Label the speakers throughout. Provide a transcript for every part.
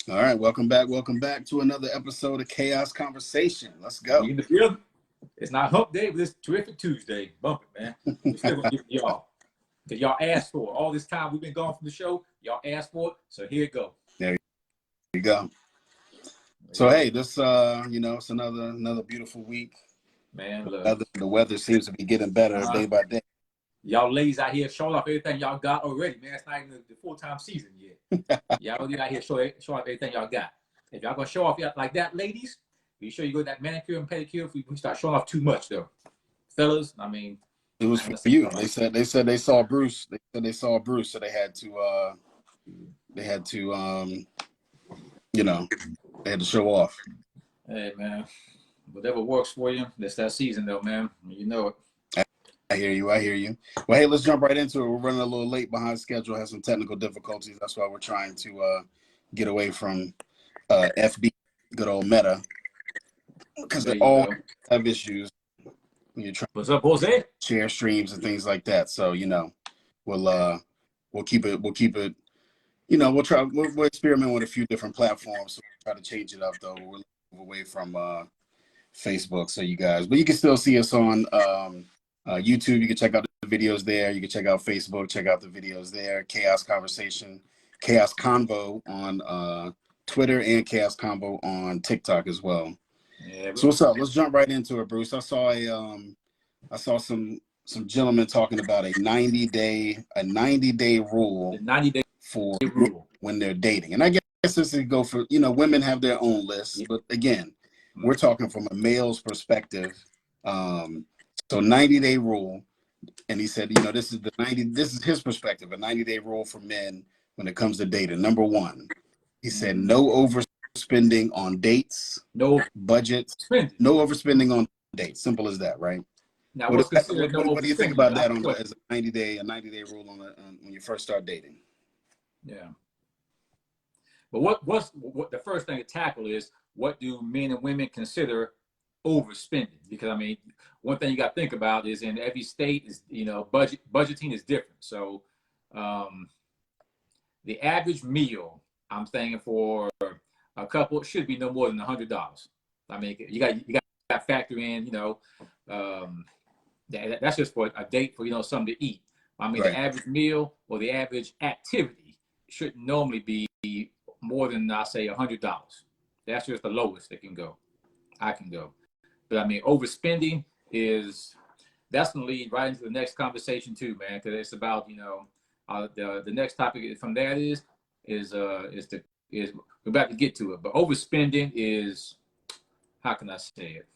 Speaker 1: All right, welcome back to another episode of Chaos Conversation. Let's go.
Speaker 2: We in the field. It's not hump day, but it's terrific Tuesday. Bump it, man. We still gonna give it to y'all. Because y'all asked for it. All this time we've been gone from the show, y'all asked for it, so here it go.
Speaker 1: There you go. So hey, this it's another beautiful week.
Speaker 2: Man,
Speaker 1: look. The weather seems to be getting better day by day.
Speaker 2: Y'all ladies out here showing off everything y'all got already, man. It's not even the full-time season yet. Y'all out here showing off everything y'all got. If y'all gonna show off like that, ladies, be sure you go to that manicure and pedicure if we start showing off too much, though. Fellas, I mean,
Speaker 1: it was for you. They said they saw Bruce. They said they saw Bruce, so they had to they had to show off.
Speaker 2: Hey man, whatever works for you. That's that season though, man. You know it.
Speaker 1: I hear you. Well, hey, let's jump right into it. We're running a little late behind schedule. Have some technical difficulties. That's why we're trying to get away from FB, good old Meta, because they all have issues when you're trying
Speaker 2: What's up, Jose?
Speaker 1: Share streams and things like that. So we'll keep it. We'll experiment with a few different platforms. So we'll try to change it up though. We'll move away from Facebook, so you guys, but you can still see us on YouTube. You can check out the videos there. You can check out Facebook, check out the videos there. Chaos Conversation, Chaos Convo on Twitter, and Chaos Convo on TikTok as well. Yeah, so what's up? Let's jump right into it, Bruce. I saw some gentlemen talking about a 90-day rule.
Speaker 2: The 90-day
Speaker 1: rule when they're dating, and I guess this is go for women have their own lists, but again, we're talking from a male's perspective. So 90-day rule, and he said, this is his perspective, a 90-day rule for men when it comes to dating. Number one, he said no overspending on dates, no budgets, no overspending on dates. Simple as that, right?
Speaker 2: Now, what
Speaker 1: do you think about that as a 90-day rule on when you first start dating?
Speaker 2: Yeah. But what the first thing to tackle is, what do men and women consider overspending? Because I mean, one thing you got to think about is in every state is budgeting is different. So the average meal I'm thinking for a couple should be no more than $100. I mean, you got to factor in that's just for a date for something to eat. I mean, right. The average meal or the average activity should normally be more than, I say, $100. That's just the lowest it can go. I can go. But I mean, overspending that's going to lead right into the next conversation too, man. Because it's about the next topic from that is we're about to get to it. But overspending is, how can I say it?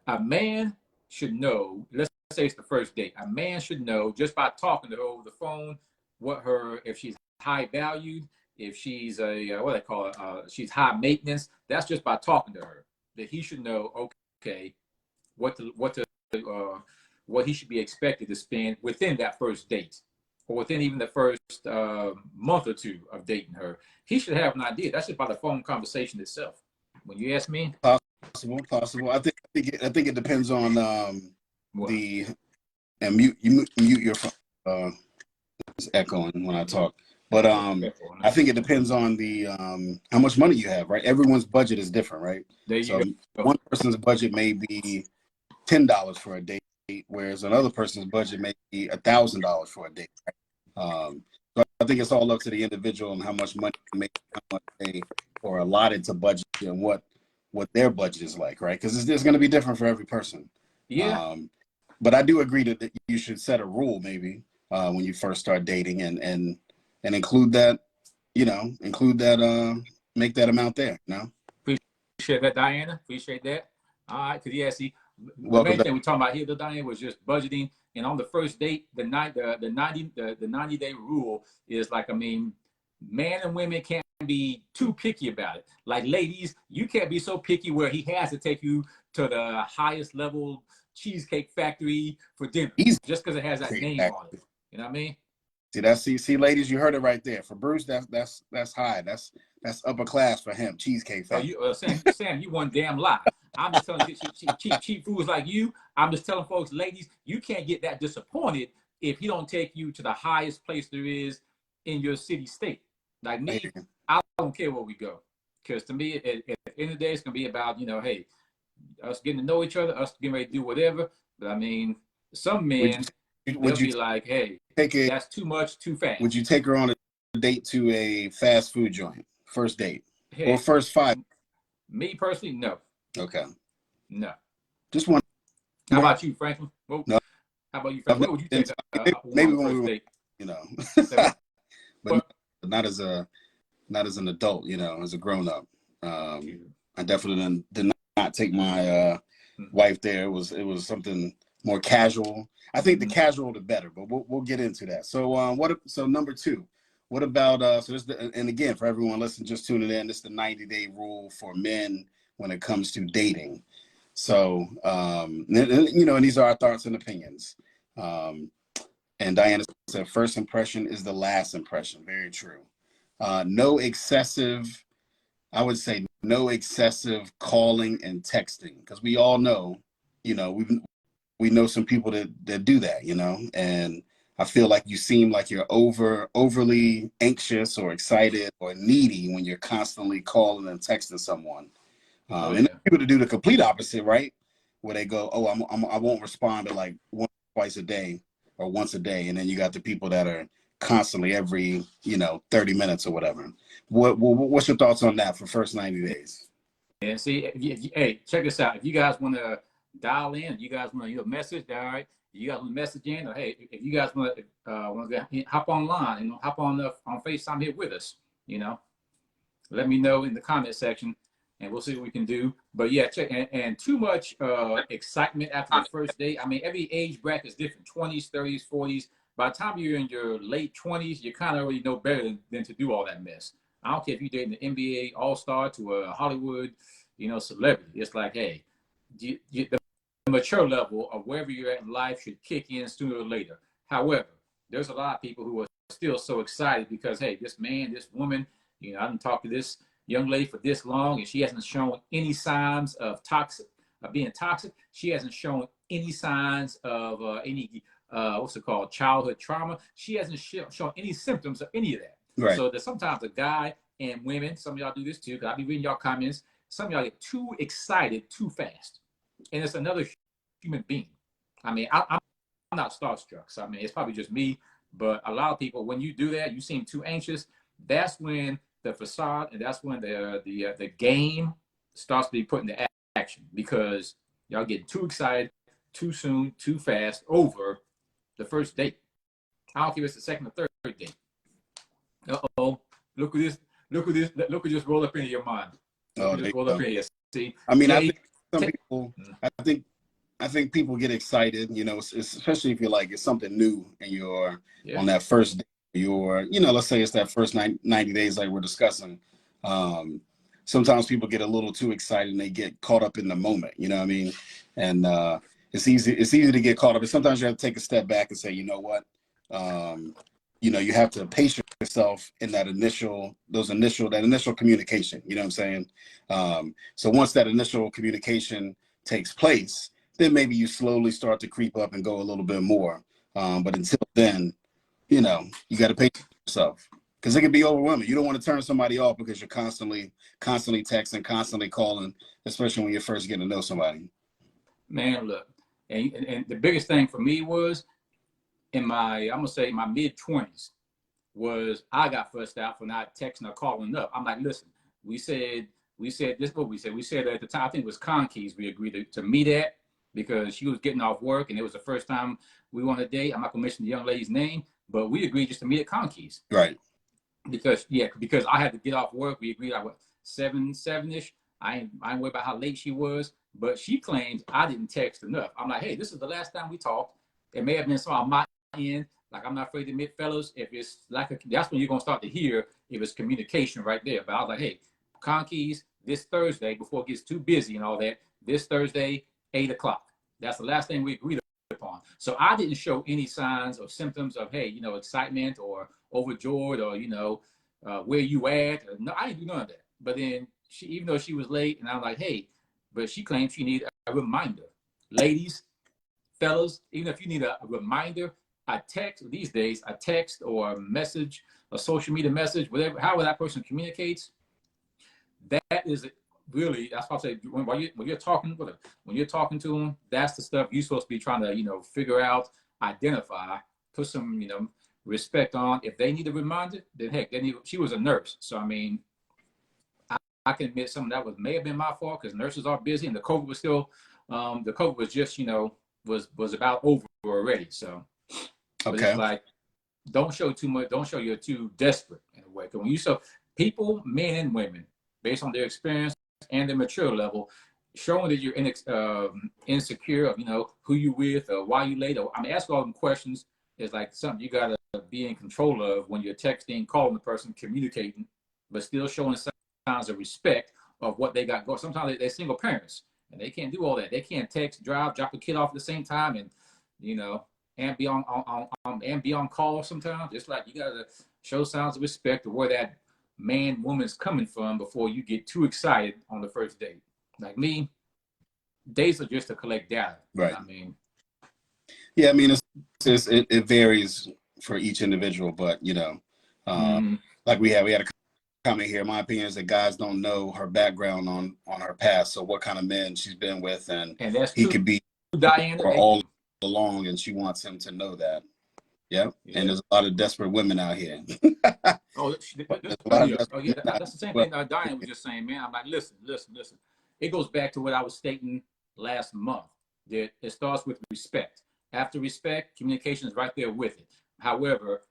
Speaker 2: A man should know. Let's say it's the first date. A man should know just by talking to her over the phone if she's high valued, if she's she's high maintenance. That's just by talking to her that he should know. Okay, what he should be expected to spend within that first date, or within even the first month or two of dating her. He should have an idea. That's just by the phone conversation itself. When you ask me,
Speaker 1: possible. I think it depends on and mute your phone. It's echoing when I talk. But I think it depends on the how much money you have, right? Everyone's budget is different, right? So one person's budget may be $10 for a date, whereas another person's budget may be $1,000 for a date. Right? So I think it's all up to the individual and how much money they make, how much they are allotted to budget, and what their budget is like, right? Because it's going to be different for every person.
Speaker 2: Yeah.
Speaker 1: But I do agree that you should set a rule maybe when you first start dating and include that, make that amount there.
Speaker 2: Appreciate that, Diana. Appreciate that. All right, because see, the main thing we're talking about here, though, Diana, was just budgeting. And on the first date, the 90-day rule is like, I mean, men and women can't be too picky about it. Like, ladies, you can't be so picky where he has to take you to the highest level cheesecake factory for dinner just because it has that name on it. You know what I mean?
Speaker 1: See, ladies, you heard it right there. For Bruce, that's high. That's upper class for him. Cheesecake factory.
Speaker 2: Sam, you one damn lie. I'm just telling you, cheap foods like you. I'm just telling folks, ladies, you can't get that disappointed if he don't take you to the highest place there is in your city, state. Like me, I don't care where we go, because to me, at the end of the day, it's gonna be about, hey, us getting to know each other, us getting ready to do whatever. But I mean, some men, they'll be like, hey, that's too much, too fast.
Speaker 1: Would you take her on a date to a fast food joint, first date,
Speaker 2: hey,
Speaker 1: or first 5?
Speaker 2: Me personally, no.
Speaker 1: Okay.
Speaker 2: No.
Speaker 1: Just one.
Speaker 2: How about you, Franklin? Well,
Speaker 1: no.
Speaker 2: How about you, Franklin? What would you take
Speaker 1: maybe
Speaker 2: on
Speaker 1: when
Speaker 2: first
Speaker 1: we were,
Speaker 2: date?
Speaker 1: But not as an adult, as a grown up. I definitely did not take my wife there. It was something more casual. I think the casual the better, but we'll get into that. So so number 2, what about so this and again, for everyone listening, just tuning in, this is the 90-day rule for men when it comes to dating. So and these are our thoughts and opinions. And Diana said, first impression is the last impression. Very true. No excessive calling and texting, because we all know, we know some people that do that, and I feel like you seem like you're overly anxious or excited or needy when you're constantly calling and texting someone. And people to do the complete opposite, right? Where they go, oh, I won't respond, but like once, twice a day or once a day, and then you got the people that are constantly every 30 minutes or whatever. What's your thoughts on that for first 90 days?
Speaker 2: And see, hey, check this out. If you guys want to dial in, you guys want to message, all right? You guys want to message in, or hey, if you guys want to hop online and hop on FaceTime here with us, let me know in the comment section, and we'll see what we can do. But yeah, check and too much excitement after the first date. I mean, every age bracket is different: 20s, 30s, 40s. By the time you're in your late 20s, you kind of already know better than to do all that mess. I don't care if you're dating an NBA all-star to a Hollywood, celebrity. It's like, hey, the mature level of wherever you're at in life should kick in sooner or later. However, there's a lot of people who are still so excited because, hey, this man, this woman, I didn't talk to this young lady for this long, and she hasn't shown any signs of being toxic. She hasn't shown any signs of any childhood trauma. She hasn't shown any symptoms of any of that. Right. So that sometimes a guy and women, some of y'all do this too, because I'll be reading y'all comments, some of y'all get too excited too fast. And it's another human being. I mean, I'm not starstruck. So, I mean, it's probably just me. But a lot of people, when you do that, you seem too anxious. That's when the facade and that's when the game starts to be put into action, because y'all get too excited, too soon, too fast over the first date. I don't care if it's the second or third date. Uh-oh, look who just rolled up into your mind. Rolled up in here. See,
Speaker 1: I mean, I think some people, I think people get excited, especially if you're like, it's something new and you're on that first day, let's say it's that first 90 days like we're discussing. Sometimes people get a little too excited and they get caught up in the moment, you know what I mean? And it's easy to get caught up. And sometimes you have to take a step back and say, you know what? You have to pace yourself in that initial communication, you know what I'm saying? So once that initial communication takes place, then maybe you slowly start to creep up and go a little bit more. But until then, you got to pace yourself, because it can be overwhelming. You don't want to turn somebody off because you're constantly texting, constantly calling, especially when you're first getting to know somebody.
Speaker 2: Man, look, and the biggest thing for me was in my mid-20s was I got fussed out for not texting or calling up. I'm like, listen, we said this, what we said. We said at the time, I think it was Conkeys, we agreed to meet at, because she was getting off work and it was the first time we went on a date. I'm not gonna mention the young lady's name, but we agreed just to meet at Conkeys.
Speaker 1: Right.
Speaker 2: Because I had to get off work. We agreed like 7-ish. I ain't worried about how late she was, but she claims I didn't text enough. I'm like, hey, this is the last time we talked. It may have been some on my end. Like, I'm not afraid to admit, fellas, if it's like that's when you're gonna start to hear if it's communication right there. But I was like, hey, Conkeys this Thursday, before it gets too busy and all that, this Thursday, 8 o'clock. That's the last thing we agreed upon. So I didn't show any signs or symptoms of, hey, excitement or overjoyed or, where you at. No, I didn't do none of that. But then even though she was late, and I'm like, hey, but she claims she needed a reminder. Ladies, fellas, even if you need a reminder, a text these days, a text or a message, a social media message, whatever, however that person communicates, that is really, that's what I say, when you're talking with them, when you're talking to them, that's the stuff you're supposed to be trying to, figure out, identify, put some, respect on. If they need a reminder, then heck, she was a nurse. So, I mean, I can admit something that may have been my fault because nurses are busy and the COVID was still, the COVID was just, was about over already. So, but it's like, don't show too much. Don't show you're too desperate in a way. Because when you show people, men and women, based on their experience and their mature level, showing that you're insecure of who you with or why you late. I mean, ask all them questions is like something you gotta be in control of when you're texting, calling the person, communicating, but still showing signs of respect of what they got going. Sometimes they're single parents and they can't do all that. They can't text, drive, drop a kid off at the same time, and and be on call sometimes. It's like you gotta show signs of respect of where that man woman's coming from before you get too excited on the first date. Like me, dates are just to collect data.
Speaker 1: Right.
Speaker 2: I mean,
Speaker 1: yeah, I mean, it varies for each individual, but like we had a comment here. My opinion is that guys don't know her background on her past, so what kind of men she's been with, and
Speaker 2: that's
Speaker 1: he
Speaker 2: true.
Speaker 1: could be
Speaker 2: Diana
Speaker 1: all along, and she wants him to know that. Yep. Yeah. And there's a lot of desperate women out here.
Speaker 2: That's the same thing Diana was just saying, man. I'm like, listen. It goes back to what I was stating last month. That it starts with respect. After respect, communication is right there with it. However,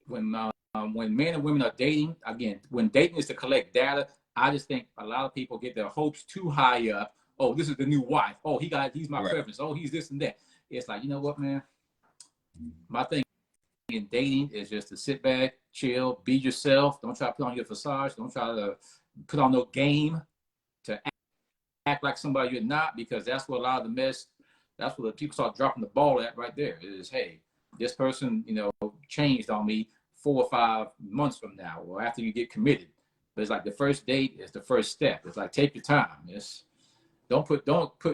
Speaker 2: when men and women are dating, again, when dating is to collect data, I just think a lot of people get their hopes too high up. Oh, this is the new wife. Oh, he's my preference. Oh, he's this and that. It's like, you know what, man? My thing in dating is just to sit back, chill, be yourself. Don't try to put on your facade. Don't try to put on no game to act like somebody you're not, because that's what a lot of the mess, that's what the people start dropping the ball at right there. Is, hey, this person, changed on me 4 or 5 months from now or after you get committed. But it's like the first date is the first step. It's like, take your time. Don't put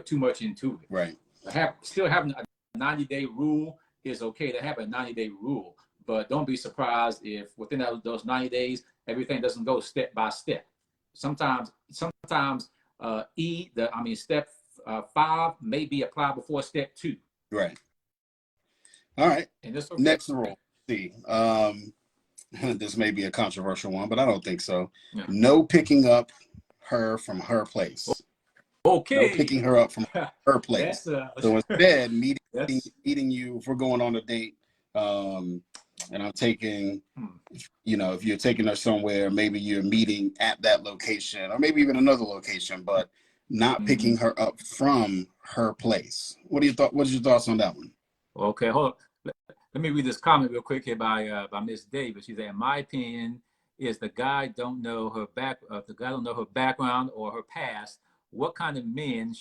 Speaker 2: too much into it.
Speaker 1: Right.
Speaker 2: Still having a 90-day rule is okay to have a 90-day rule, but don't be surprised if within those 90 days everything doesn't go step by step. Sometimes step 5 may be applied before step 2.
Speaker 1: Right. All right.
Speaker 2: And this
Speaker 1: next rule. See, this may be a controversial one, but I don't think so. Yeah. No picking up her from her place.
Speaker 2: Okay.
Speaker 1: No picking her up from her place. So instead, meeting you, if we're going on a date, and I'm taking, if you're taking her somewhere, maybe you're meeting at that location or maybe even another location, but not picking her up from her place. What's your thoughts on that one?
Speaker 2: Okay, hold on. Let me read this comment real quick here by Miss Davis. She said, in my opinion, is the guy don't know her background or her past, what kind of men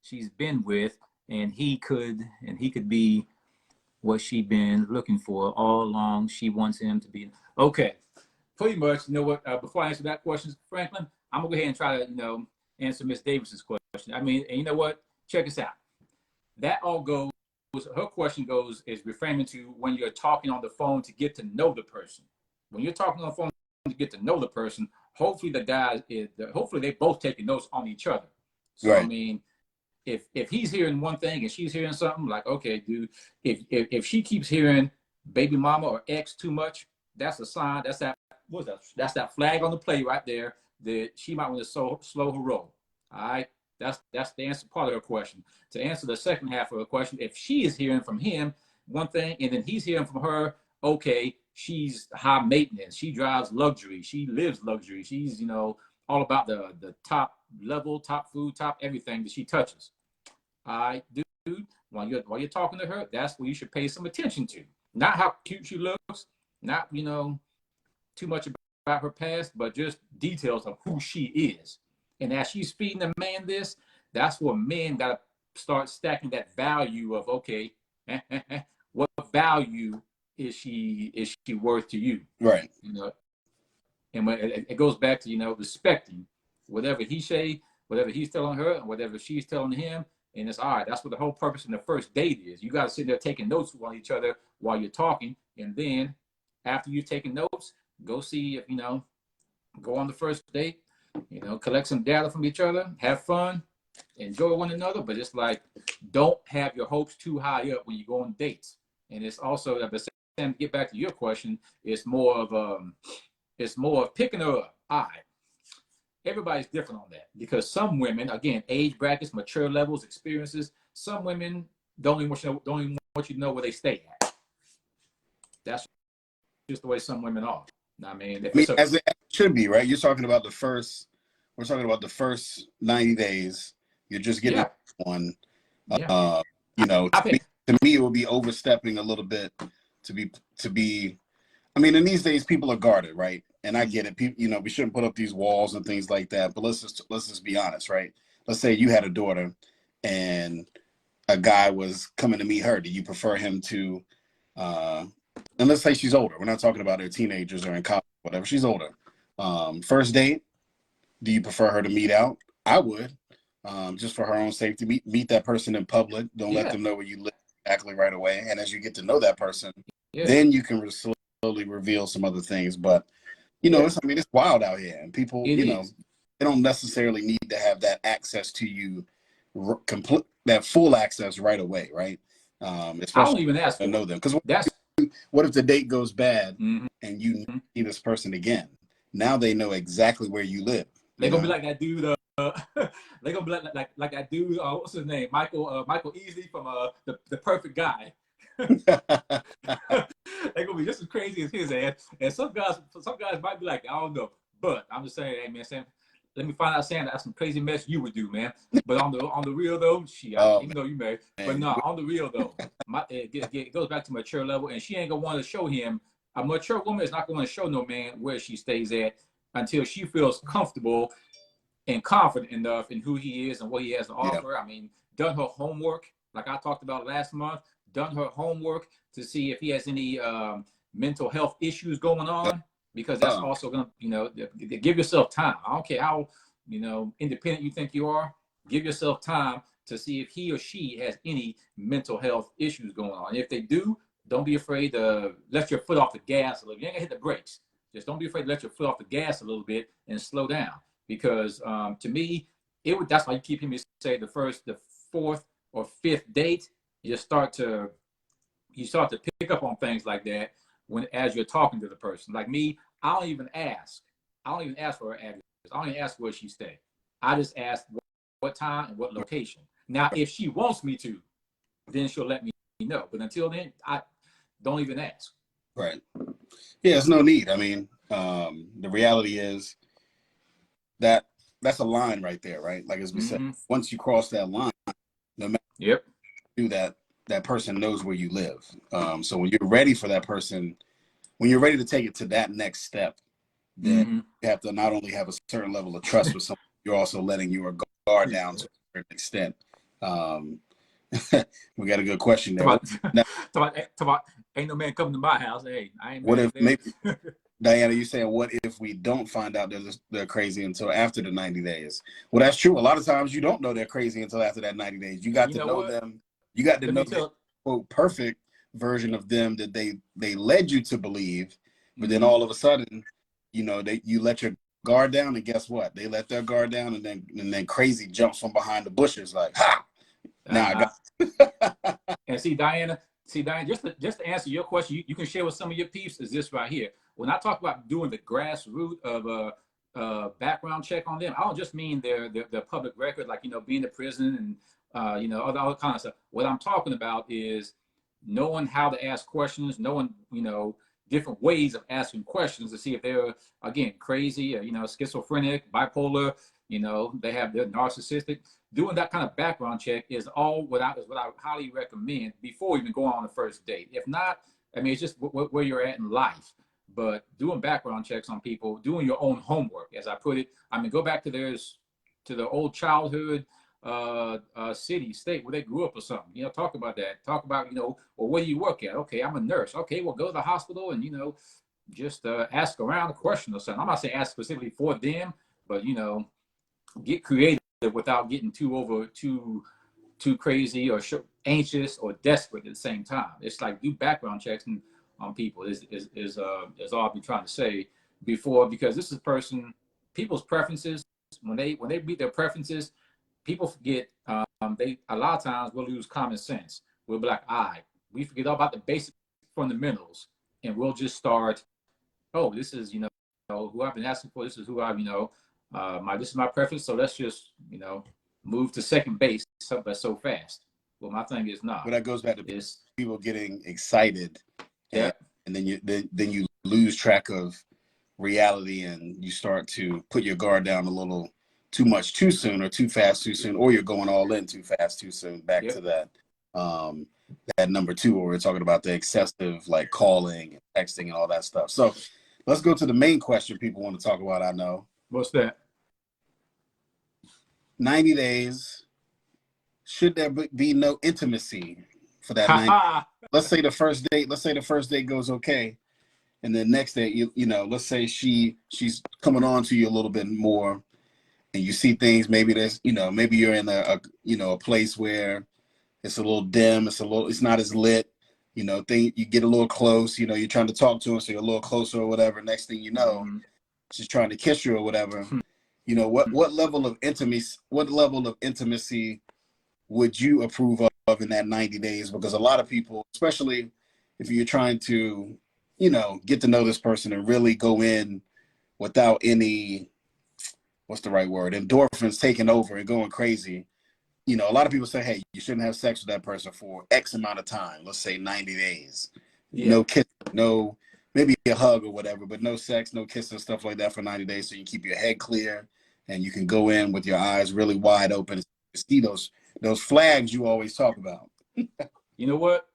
Speaker 2: she's been with, and he could be what she been looking for all along. She wants him to be. Okay, pretty much. You know what? Before I answer that question, Franklin, I'm gonna go ahead and try to answer Miss Davis's question. I mean, and you know what? Check this out. That all goes. Her question is reframing to when you're talking on the phone to get to know the person. When you're talking on the phone to get to know the person, hopefully they both taking notes on each other. So right. I mean, if he's hearing one thing and she's hearing something, like, okay, dude, if she keeps hearing baby mama or ex too much, that's a sign. That's that flag on the play right there that she might want to slow her roll. All right. That's the answer part of her question. To answer the second half of her question, if she is hearing from him one thing and then he's hearing from her, okay, she's high maintenance. She drives luxury. She lives luxury. She's, all about the top level, top food, top everything that she touches. All right, dude, while you're talking to her, that's what you should pay some attention to. Not how cute she looks, not, too much about her past, but just details of who she is. And as she's feeding the man this, that's where men got to start stacking that value of, okay, what value is she worth to you?
Speaker 1: Right.
Speaker 2: And when it goes back to, respecting whatever he say, whatever he's telling her, and whatever she's telling him. And it's all right. That's what the whole purpose in the first date is. You got to sit there taking notes on each other while you're talking. And then after you've taken notes, go see if, go on the first date, collect some data from each other, have fun, enjoy one another, but it's like, don't have your hopes too high up when you go on dates. And it's also, at the same time, get back to your question, it's more of picking her up. All right. Everybody's different on that, because some women, again, age brackets, mature levels, experiences, some women don't even want you to know where they stay at. That's just the way some women are. I mean,
Speaker 1: as it should be, right? We're talking about the first 90 days. You're just getting one.
Speaker 2: Yeah.
Speaker 1: To me, it would be overstepping a little bit to be. I mean, in these days, people are guarded, right? And I get it. People, we shouldn't put up these walls and things like that. But let's just be honest, right? Let's say you had a daughter, and a guy was coming to meet her. Do you prefer him to? And let's say she's older. We're not talking about her teenagers or in college, whatever. She's older. First date. Do you prefer her to meet out? I would, just for her own safety. Meet that person in public. Don't let them know where you live exactly right away. And as you get to know that person, then you can slowly reveal some other things. But it's wild out here, and people, they don't necessarily need to have that access to you, that full access right away, right? Especially
Speaker 2: I don't even ask
Speaker 1: to know them, because
Speaker 2: that's
Speaker 1: what if the date goes bad and you see this person again? Now they know exactly where you live.
Speaker 2: They're gonna be like that dude. They're gonna be like that dude. What's his name? Michael Easley from the Perfect Guy. They're gonna be just as crazy as his ass. And some guys might be like, I don't know, but I'm just saying, hey man, Sam, let me find out, Sam, that's some crazy mess you would do, man. But on the real though, even though you married, but no, on the real though, it goes back to mature level, and she ain't gonna want to show him. A mature woman is not going to show no man where she stays at until she feels comfortable and confident enough in who he is and what he has to offer. I mean, done her homework, like I talked about last month, done her homework to see if he has any mental health issues going on, because that's also going to, give yourself time. I don't care how, independent you think you are, give yourself time to see if he or she has any mental health issues going on. And if they do, don't be afraid to let your foot off the gas a little. You ain't gonna hit the brakes. Just don't be afraid to let your foot off the gas a little bit and slow down. Because to me, that's why you keep hearing me say the fourth or fifth date, you start to pick up on things like that as you're talking to the person. Like me, I don't even ask for her address. I don't even ask where she stay. I just ask what time and what location. Now, if she wants me to, then she'll let me know. But until then, I don't even ask.
Speaker 1: Right. Yeah, there's no need. I mean, the reality is that that's a line right there, right? Like, as we said, once you cross that line, no matter what you do, that person knows where you live. So when you're ready for that person, when you're ready to take it to that next step, then you have to not only have a certain level of trust with someone, you're also letting your guard down to a certain extent. We got a good question there.
Speaker 2: Talk about, ain't no man coming to my house. Hey, I ain't.
Speaker 1: What if maybe, Diana, you saying, what if we don't find out they're crazy until after the 90 days? Well, that's true. A lot of times you don't know they're crazy until after that 90 days. You got to know them. You got to know the quote perfect version of them that they led you to believe, but then all of a sudden, you let your guard down, and guess what? They let their guard down, and then crazy jumps from behind the bushes like, ha! Now I got.
Speaker 2: And see, Diana, just to answer your question, you can share with some of your peeps is this right here. When I talk about doing the grassroots of a background check on them, I don't just mean their public record, like being in prison and other kind of stuff. What I'm talking about is knowing how to ask questions, knowing different ways of asking questions to see if they're, again, crazy, schizophrenic, bipolar, they're narcissistic. Doing that kind of background check is what I highly recommend before even going on the first date. If not, I mean, it's just where you're at in life. But doing background checks on people, doing your own homework, as I put it. I mean, go back to the old childhood city, state where they grew up or something. Talk about that. Talk about, well, where do you work at? Okay, I'm a nurse. Okay, well, go to the hospital and, just ask around a question or something. I'm not saying ask specifically for them, but, get creative without getting too crazy or anxious or desperate at the same time. It's like do background checks on people is all I've been trying to say before, because this is people's preferences. When they meet their preferences, people forget. They a lot of times will lose common sense. We'll be like, all right, we forget all about the basic fundamentals, and we'll just start. Oh, this is who I've been asking for. This is who I've this is my preference. So let's just move to second base so fast. Well, my thing is not.
Speaker 1: Well, that goes back to people getting excited, and then you lose track of reality, and you start to put your guard down a little too much too soon, or too fast too soon, or you're going all in too fast too soon. Back to that that number two, where we're talking about the excessive like calling and texting and all that stuff. So let's go to the main question people want to talk about. I know.
Speaker 2: What's that?
Speaker 1: 90 days. Should there be no intimacy for that 90? Let's say the first date goes okay, and then next day, let's say she's coming on to you a little bit more, and you see things. Maybe there's, maybe you're in a place where it's a little dim, it's not as lit. You get a little close. You're trying to talk to her, so you're a little closer or whatever. Next thing you know, she's trying to kiss you or whatever. What level of intimacy would you approve of in that 90 days? Because a lot of people, especially if you're trying to, get to know this person and really go in without any, what's the right word, endorphins taking over and going crazy. A lot of people say, hey, you shouldn't have sex with that person for X amount of time. Let's say 90 days. Yeah. No kiss, no, maybe a hug or whatever, but no sex, no kissing, stuff like that for 90 days. So you can keep your head clear and you can go in with your eyes really wide open and see those flags you always talk about.
Speaker 2: You know what?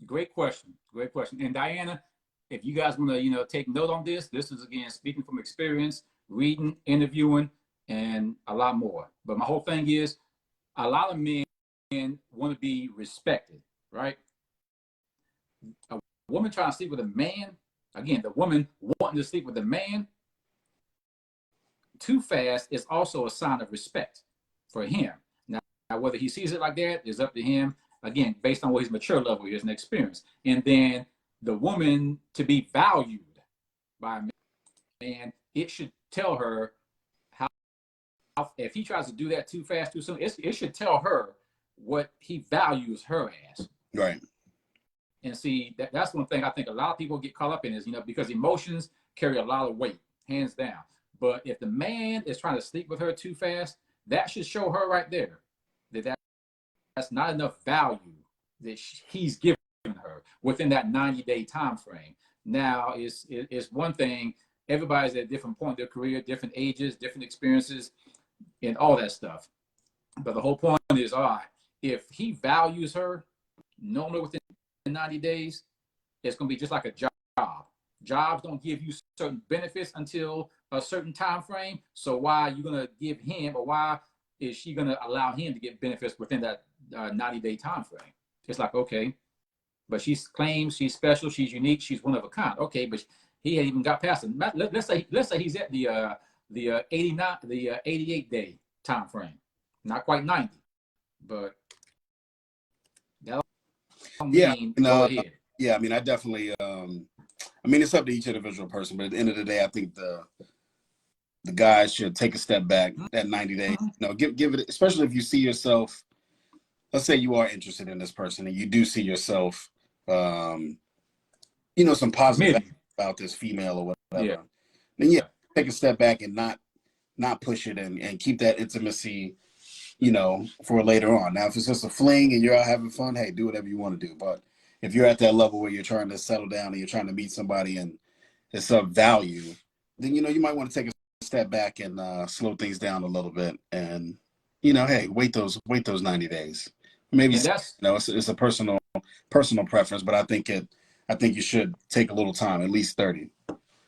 Speaker 2: Great question. Great question. And Diana, if you guys want to, take note on this is, again, speaking from experience, reading, interviewing, and a lot more. But my whole thing is, a lot of men want to be respected, right? A woman trying to sleep with a man, again, the woman wanting to sleep with a man too fast is also a sign of respect for him. Now, whether he sees it like that is up to him, again, based on what his mature level is and experience. And then the woman, to be valued by a man, it should tell her how, if he tries to do that too fast, too soon, it should tell her what he values her as.
Speaker 1: Right.
Speaker 2: And see, that's one thing I think a lot of people get caught up in is, because emotions carry a lot of weight, hands down. But if the man is trying to sleep with her too fast, that should show her right there that's not enough value that he's giving her within that 90-day time frame. Now, it's one thing. Everybody's at a different point in their career, different ages, different experiences, and all that stuff. But the whole point is, all right, if he values her, normally within 90 days, it's going to be just like a job. Jobs don't give you certain benefits until a certain time frame. So why are you going to give him, or why is she going to allow him to get benefits within that 90-day time frame? It's like, okay, but she claims she's special, she's unique, she's one of a kind. Okay, but he ain't even got past it. Let's say he's at the 88-day time frame, not quite 90, but that don't mean go ahead.
Speaker 1: Yeah, I mean, I definitely. It's up to each individual person, but at the end of the day, I think the guys should take a step back. That 90 days, give it, especially if you see yourself. Let's say you are interested in this person and you do see yourself, some positive about this female or whatever.
Speaker 2: Yeah.
Speaker 1: Then take a step back and not push it and keep that intimacy, for later on. Now, if it's just a fling and you're out having fun, hey, do whatever you want to do. But if you're at that level where you're trying to settle down and you're trying to meet somebody and it's of value, then, you might want to take a step back and slow things down a little bit and, hey, wait those 90 days. Maybe it's a personal preference, but I think you should take a little time, at least 30.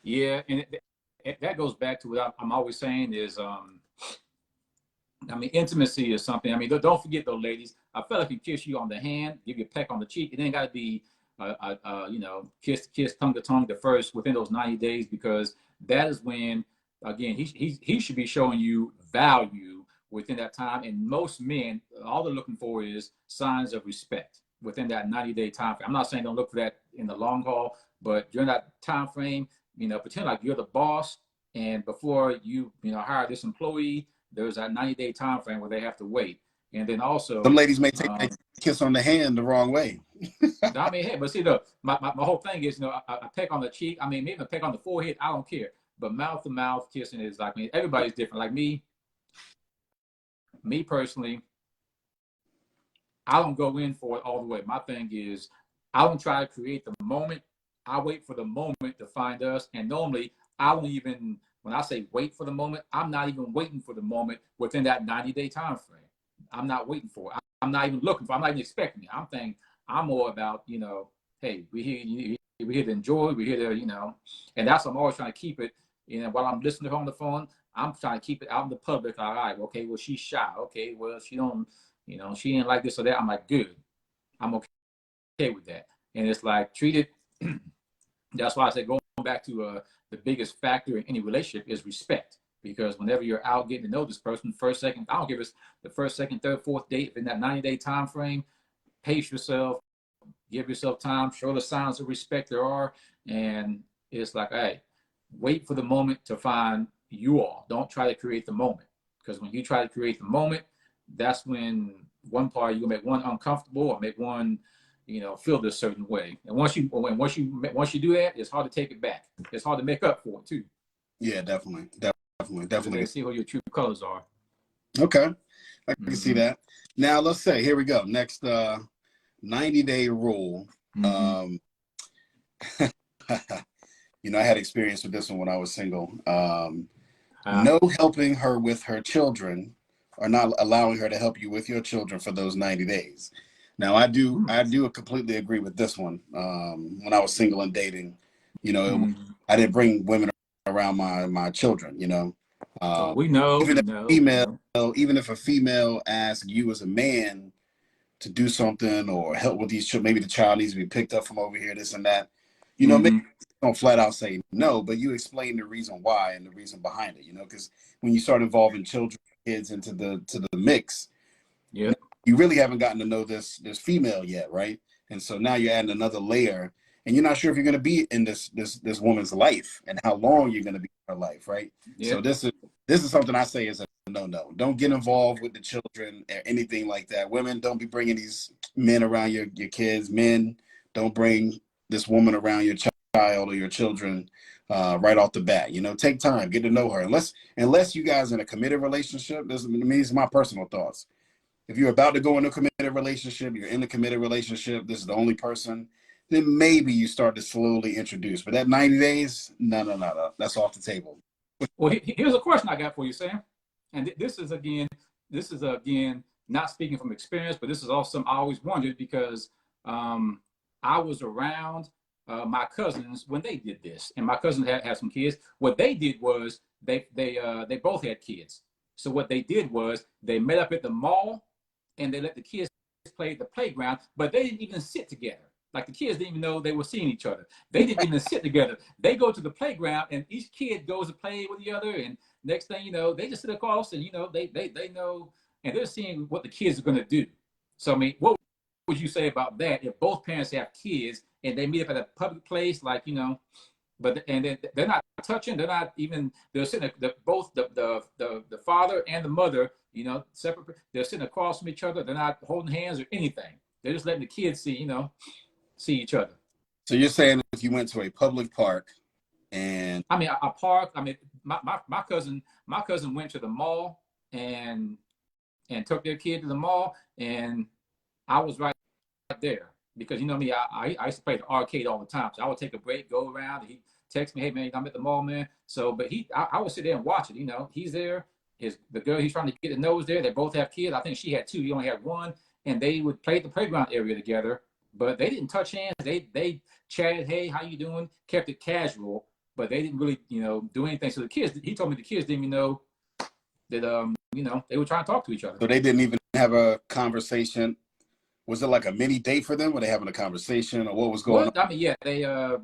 Speaker 2: Yeah, and that goes back to what I'm always saying is, intimacy is something. Don't forget though, ladies. A fella can kiss you on the hand, give you a peck on the cheek. It ain't got to be, kiss tongue to tongue the first within those 90 days, because that is when, again, he should be showing you value within that time. And most men, all they're looking for is signs of respect within that 90-day time frame. I'm not saying don't look for that in the long haul. But during that time frame, pretend like you're the boss, and before you hire this employee, there's that 90-day time frame where they have to wait. And then also,
Speaker 1: some ladies may take that kiss on the hand the wrong way.
Speaker 2: I mean, hey, but see, look, my whole thing is, I peck on the cheek. I mean, maybe a peck on the forehead. I don't care. But mouth to mouth kissing is like, everybody's different. Like me personally, I don't go in for it all the way. My thing is, I don't try to create the moment. I wait for the moment to find us. And normally, I don't even, when I say wait for the moment, I'm not even waiting for the moment within that 90-day time frame. I'm not waiting for it. I'm not even looking for it. I'm not even expecting it. I'm thinking, I'm more about, hey, we're here to enjoy. We're here to, and that's what I'm always trying to keep it. While I'm listening to her on the phone, I'm trying to keep it out in the public. All right, okay, well, she's shy. Okay, well, she don't, she ain't like this or that. I'm like, good. I'm okay with that. And it's like, treat it. That's why I said, going back to the biggest factor in any relationship is respect. Because whenever you're out getting to know this person, first, second, I don't give us the first, second, third, fourth date, in that 90-day time frame, pace yourself, give yourself time, show the signs of respect there are. And it's like, hey, wait for the moment to find you all. Don't try to create the moment. Because when you try to create the moment, that's when one party, you'll make one uncomfortable or make one, feel this certain way. And once you do that, it's hard to take it back. It's hard to make up for it too.
Speaker 1: Yeah, definitely.
Speaker 2: They see who your true colors are.
Speaker 1: Okay. I can see that. Now let's say, here we go. Next 90-day rule. I had experience with this one when I was single. No helping her with her children, or not allowing her to help you with your children for those 90 days. Now I do completely agree with this one. When I was single and dating, I didn't bring women around my children,
Speaker 2: we know,
Speaker 1: even if a female asks you as a man to do something or help with these children, maybe the child needs to be picked up from over here, this and that, maybe don't flat out say no, but you explain the reason why and the reason behind it, because when you start involving children, kids into the mix,
Speaker 2: yeah,
Speaker 1: you really haven't gotten to know this female yet, right? And so now you're adding another layer, and you're not sure if you're going to be in this woman's life and how long you're going to be in her life, right? Yeah. So this is something I say is a no. Don't get involved with the children or anything like that. Women, don't be bringing these men around your kids. Men, don't bring this woman around your child or your children right off the bat. Take time, get to know her. Unless you guys are in a committed relationship, these are my personal thoughts. If you're about to go into a committed relationship, you're in a committed relationship, this is the only person, then maybe you start to slowly introduce. But that 90 days, no. That's off the table.
Speaker 2: Well, here's a question I got for you, Sam. And this is again, not speaking from experience, but this is also something I always wondered because I was around my cousins when they did this, and my cousins had some kids. What they did was they both had kids. So what they did was they met up at the mall, and they let the kids play at the playground, but they didn't even sit together. Like the kids didn't even know they were seeing each other. They didn't even sit together. They go to the playground, and each kid goes to play with the other, and next thing you know, they just sit across, and they know, and they're seeing what the kids are going to do. So I mean, what would you say about that? If both parents have kids and they meet up at a public place, but they're not touching, they're not even, they're sitting, both the father and the mother, separate, they're sitting across from each other, they're not holding hands or anything. They're just letting the kids see each other.
Speaker 1: So you're saying if you went to a public park and
Speaker 2: a park, my cousin went to the mall and took their kid to the mall, and I was right there because me, I used to play the arcade all the time. So I would take a break, go around, and he'd text me, hey man, I'm at the mall, man. So but I would sit there and watch it, he's there, the girl he's trying to get to know is there. They both have kids. I think she had two, he only had one, and they would play at the playground area together, but they didn't touch hands. They chatted, hey, how you doing? Kept it casual, but they didn't really, do anything. So the kids, he told me the kids didn't even know that, they were trying to talk to each other.
Speaker 1: So they didn't even have a conversation. Was it like a mini date for them? Were they having a conversation, or what was going on?
Speaker 2: Yeah, they, of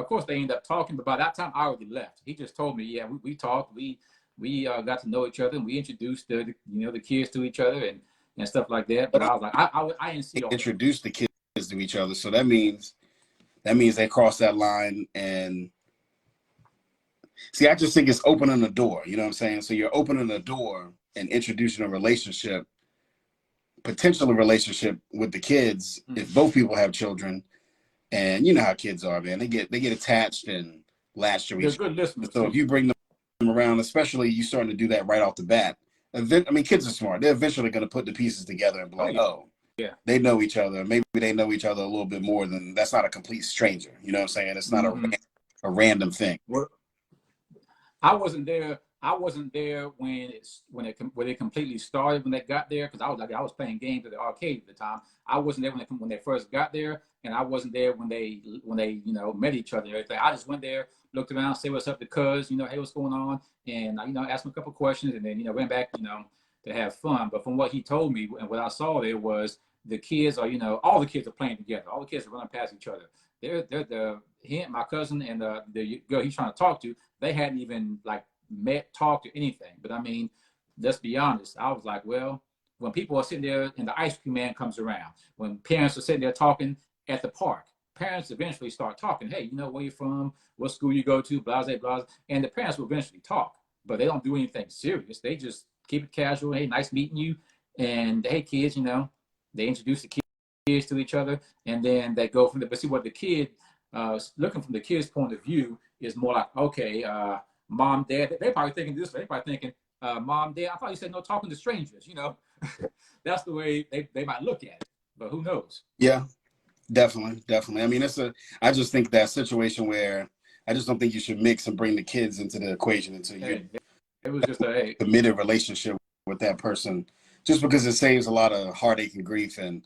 Speaker 2: course they ended up talking, but by that time I already left. He just told me, yeah, we talked, we got to know each other, and we introduced the kids to each other and stuff like that. But I was like, I didn't see all
Speaker 1: introduced the kids to each other. So that means that means they cross that line. And see, I just think it's opening the door. You know what I'm saying? So you're opening the door and introducing a relationship, potential relationship with the kids. If both people have children, and you know how kids are, man, they get attached and latched to
Speaker 2: They're
Speaker 1: each
Speaker 2: good
Speaker 1: other.
Speaker 2: listeners
Speaker 1: So
Speaker 2: too.
Speaker 1: if you bring them around, especially you starting to do that right off the bat, I mean, kids are smart. They're eventually going to put the pieces together and be
Speaker 2: Oh
Speaker 1: like,
Speaker 2: yeah,
Speaker 1: oh,
Speaker 2: yeah.
Speaker 1: they know each other. Maybe they know each other a little bit more than that's not a complete stranger. You know what I'm saying? It's not
Speaker 2: Mm-hmm.
Speaker 1: a random thing.
Speaker 2: Well, I wasn't there. I wasn't there when it completely started when they got there because I was playing games at the arcade at the time. I wasn't there when they first got there, and I wasn't there when they met each other and everything. I just went there, looked around, say what's up to cuz, hey, what's going on, and asked him a couple questions, and then went back to have fun. But from what he told me and what I saw there was the kids are all the kids are playing together. All the kids are running past each other. My cousin and the girl he's trying to talk to, they hadn't even like met, talked, or anything. But I mean, let's be honest. I was like, well, when people are sitting there and the ice cream man comes around, when parents are sitting there talking at the park, parents eventually start talking. Hey, where you from? What school you go to? Blah, blah, blah. And the parents will eventually talk, but they don't do anything serious. They just keep it casual. Hey, nice meeting you. And hey, kids, they introduce the kids to each other, and then they go from there. But see, what the kid, looking from the kid's point of view, is more like, okay, mom, dad, they probably thinking this way. They probably thinking, mom, dad, I thought you said no talking to strangers. That's the way they might look at it. But who knows?
Speaker 1: Yeah, definitely. I mean, I just think that situation where I just don't think you should mix and bring the kids into the equation until you
Speaker 2: Hey, it was just a hey.
Speaker 1: committed relationship with that person, just because it saves a lot of heartache and grief. And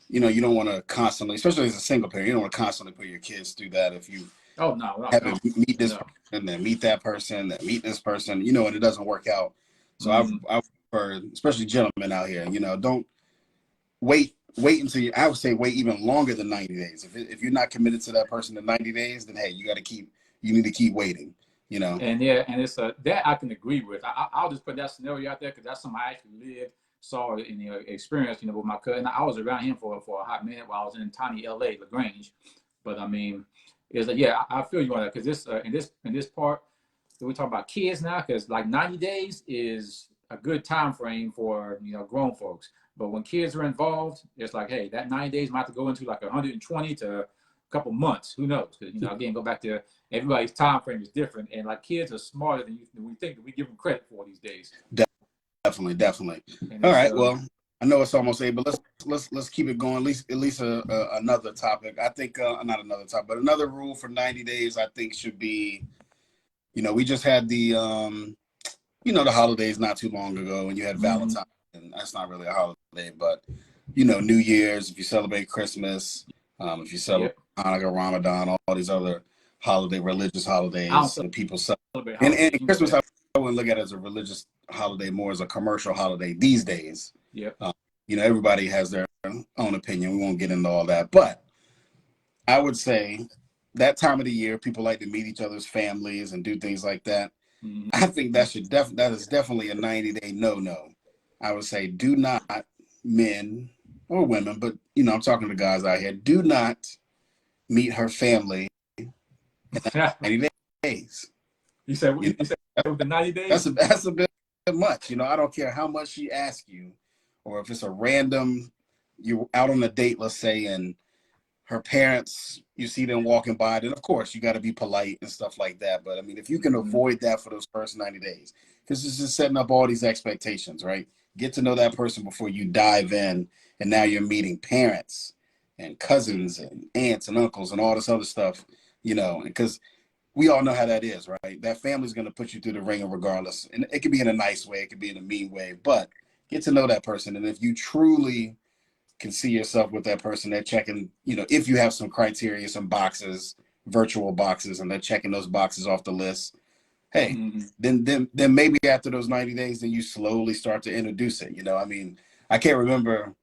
Speaker 1: you don't want to constantly, especially as a single parent, you don't want to constantly put your kids through that. If you
Speaker 2: Oh no,
Speaker 1: haven't meet this
Speaker 2: no.
Speaker 1: person, then meet that person, then meet this person, and it doesn't work out. So
Speaker 2: Mm-hmm.
Speaker 1: I prefer, especially gentlemen out here, don't wait until I would say wait even longer than 90 days. If you're not committed to that person in 90 days, then hey, you need to keep waiting.
Speaker 2: And yeah, and it's that I can agree with. I'll just put that scenario out there because that's something I actually lived, saw, and experienced. With my cousin. I was around him for a hot minute while I was in tiny LA, Lagrange. But I mean, it's like yeah, I feel you on that because in this part we talk about kids now because like 90 days is a good time frame for grown folks. But when kids are involved, it's like hey, that 90 days might have to go into like 120 to a couple months. Who knows? Because again, go back to everybody's time frame is different, and like kids are smarter than we think that we give them credit for these days.
Speaker 1: Definitely.
Speaker 2: And
Speaker 1: All
Speaker 2: it's
Speaker 1: right, well, I know it's almost 8, but let's keep it going. At least another topic. I think not another topic, but another rule for 90 days. I think should be, we just had the holidays not too long ago, and you had
Speaker 2: mm-hmm.
Speaker 1: Valentine's, and that's not really a holiday, but New Year's, if you celebrate Christmas, if you celebrate
Speaker 2: Yep.
Speaker 1: Hanukkah, Ramadan, all these other religious
Speaker 2: I don't
Speaker 1: holidays, people
Speaker 2: celebrate
Speaker 1: and
Speaker 2: holidays,
Speaker 1: Christmas,
Speaker 2: that.
Speaker 1: I wouldn't look at it as a religious holiday, more as a commercial holiday these days.
Speaker 2: Yep.
Speaker 1: Everybody has their own opinion. We won't get into all that, but I would say that time of the year, people like to meet each other's families and do things like that.
Speaker 2: Mm-hmm.
Speaker 1: I think that is definitely a 90-day no. I would say do not, men or women, but I'm talking to guys out here, do not meet her family in 90 days.
Speaker 2: You said with the 90 days?
Speaker 1: That's a bit much. I don't care how much she asks you, or if it's a random, you're out on a date, let's say, and her parents, you see them walking by, then of course you got to be polite and stuff like that. But I mean, if you can
Speaker 2: Mm-hmm.
Speaker 1: avoid that for those first 90 days, because it's just setting up all these expectations, right? Get to know that person before you dive in, and now you're meeting parents and cousins and aunts and uncles and all this other stuff, because we all know how that is, right? That family's going to put you through the ringer regardless. And it could be in a nice way, it could be in a mean way, but get to know that person. And if you truly can see yourself with that person, they're checking, if you have some criteria, some boxes, virtual boxes, and they're checking those boxes off the list, hey,
Speaker 2: Mm-hmm.
Speaker 1: then maybe after those 90 days, then you slowly start to introduce it. I mean, I can't remember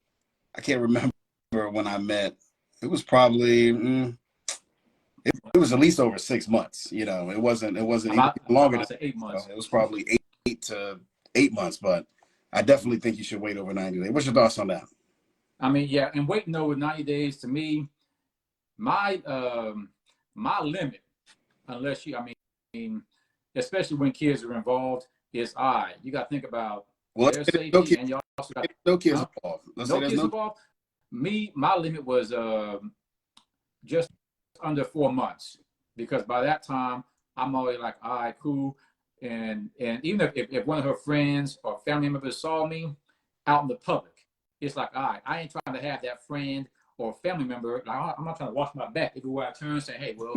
Speaker 1: when I met. It was probably it was at least over 6 months. It wasn't even
Speaker 2: I'm
Speaker 1: longer
Speaker 2: about
Speaker 1: than
Speaker 2: to say 8 months.
Speaker 1: it was probably 8 to 8 months. But I definitely think you should wait over 90 days. What's your thoughts on that?
Speaker 2: I mean, yeah, and waiting over 90 days to me, my limit, unless you, I mean, especially when kids are involved, is all right. You got to think about
Speaker 1: Well,
Speaker 2: their safety, and you also got
Speaker 1: no kids
Speaker 2: huh?
Speaker 1: involved. Let's say
Speaker 2: No
Speaker 1: there's
Speaker 2: kids
Speaker 1: no.
Speaker 2: involved. My limit was just under 4 months, because by that time I'm already like, all right, cool. And even if one of her friends or family members saw me out in the public, it's like, all right, I ain't trying to have that friend or family member. Like, I'm not trying to wash my back everywhere I turn, saying, hey, well,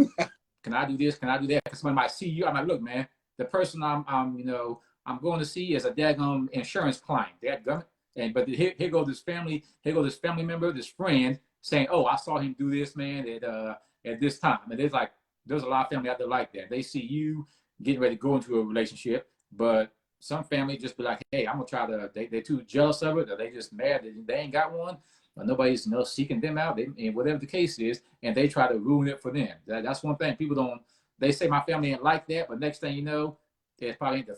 Speaker 2: can I do this? Can I do that? Because somebody might see you. I'm like, look, man, the person I'm going to see is a daggone insurance client. But here goes this family, this family member, this friend saying, oh, I saw him do this, man, at this time. And there's a lot of family out there like that. They see you getting ready to go into a relationship, but some family just be like, hey, I'm gonna try to. They're too jealous of it, or they just mad that they ain't got one, or nobody's seeking them out. And whatever the case is, and they try to ruin it for them. That's one thing people don't. They say my family ain't like that, but next thing you know, it's probably ain't the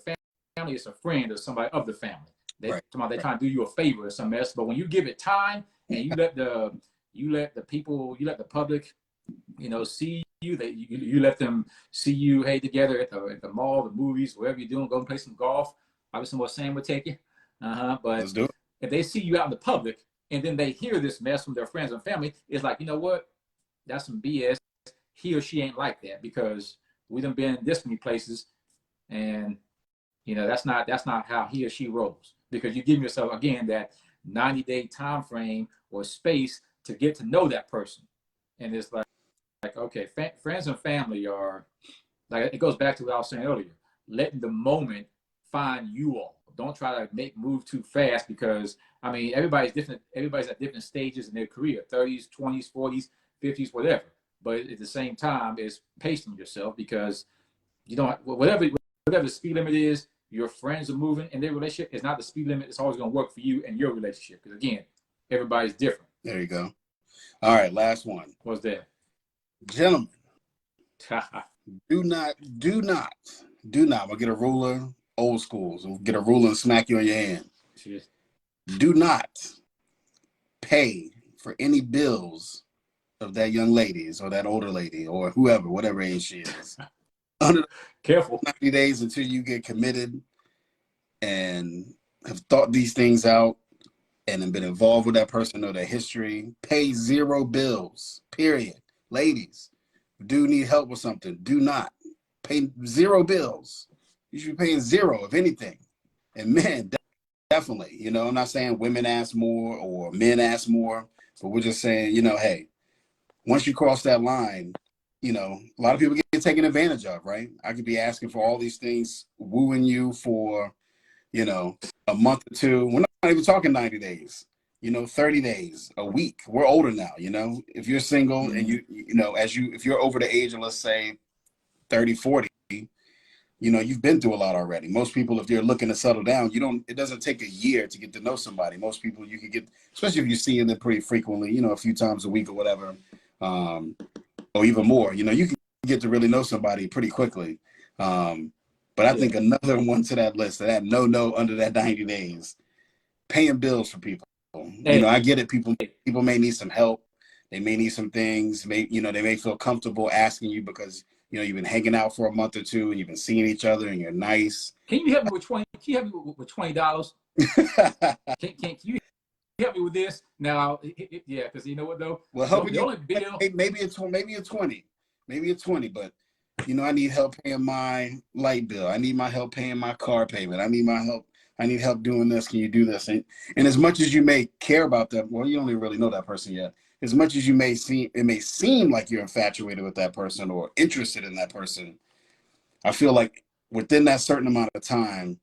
Speaker 2: family. It's a friend or somebody of the family. They trying to do you a favor or some mess. But when you give it time and you let the public, see you, that you let them see you, hey, together at the mall, the movies, wherever you're doing, go and play some golf. Probably somewhere Sam would take you. But
Speaker 1: Let's do it.
Speaker 2: if they see you out in the public and then they hear this mess from their friends and family, it's like, you know what? That's some BS. He or she ain't like that, because we done been in this many places, and that's not how he or she rolls, because you give yourself, again, that 90-day time frame or space to get to know that person. And it's like okay, friends and family are like, it goes back to what I was saying earlier, letting the moment find you all. Don't try to move too fast, because I mean, everybody's different. Everybody's at different stages in their career, 30s, 20s, 40s, 50s, whatever. But at the same time, is pacing yourself, because you don't, whatever the speed limit is, your friends are moving in their relationship, it's not the speed limit. It's always going to work for you and your relationship, because again, everybody's different.
Speaker 1: There you go. All right, last one.
Speaker 2: What's that?
Speaker 1: Gentlemen, do not. We'll get a ruler, old schools. We'll get a ruler and smack you on your hand.
Speaker 2: Cheers.
Speaker 1: Do not pay for any bills of that young lady's or that older lady or whoever, whatever age she is. Under
Speaker 2: Careful.
Speaker 1: 90 days until you get committed and have thought these things out and have been involved with that person or their history. Pay 0 bills, period. Ladies, do need help with something, do not pay 0 bills. You should be paying 0, if anything. And men, definitely, I'm not saying women ask more or men ask more, but we're just saying, hey, once you cross that line, a lot of people get taken advantage of, right? I could be asking for all these things, wooing you for, a month or two. We're not even talking 90 days, 30 days, a week. We're older now, if you're single and if you're over the age of, let's say 30, 40, you've been through a lot already. Most people, if they're looking to settle down, it doesn't take a year to get to know somebody. Most people you can get, especially if you're seeing them pretty frequently, a few times a week or whatever, or even more, you can get to really know somebody pretty quickly. But I think another one to that list, that no under that 90 days, paying bills for people.
Speaker 2: Hey.
Speaker 1: I get it. People may need some help. They may need some things. They may feel comfortable asking you because, you've been hanging out for a month or two and you've been seeing each other and you're nice.
Speaker 2: Can you help me with $20? Can you help me with $20? Can you help me with this now? Yeah, because you know what though.
Speaker 1: Well, help
Speaker 2: the only bill.
Speaker 1: Maybe it's 20, but I need help paying my light bill. I need my help paying my car payment. I need help doing this. Can you do this? And as much as you may care about them, well, you don't even really know that person yet. As much as it may seem like you're infatuated with that person or interested in that person, I feel like within that certain amount of time,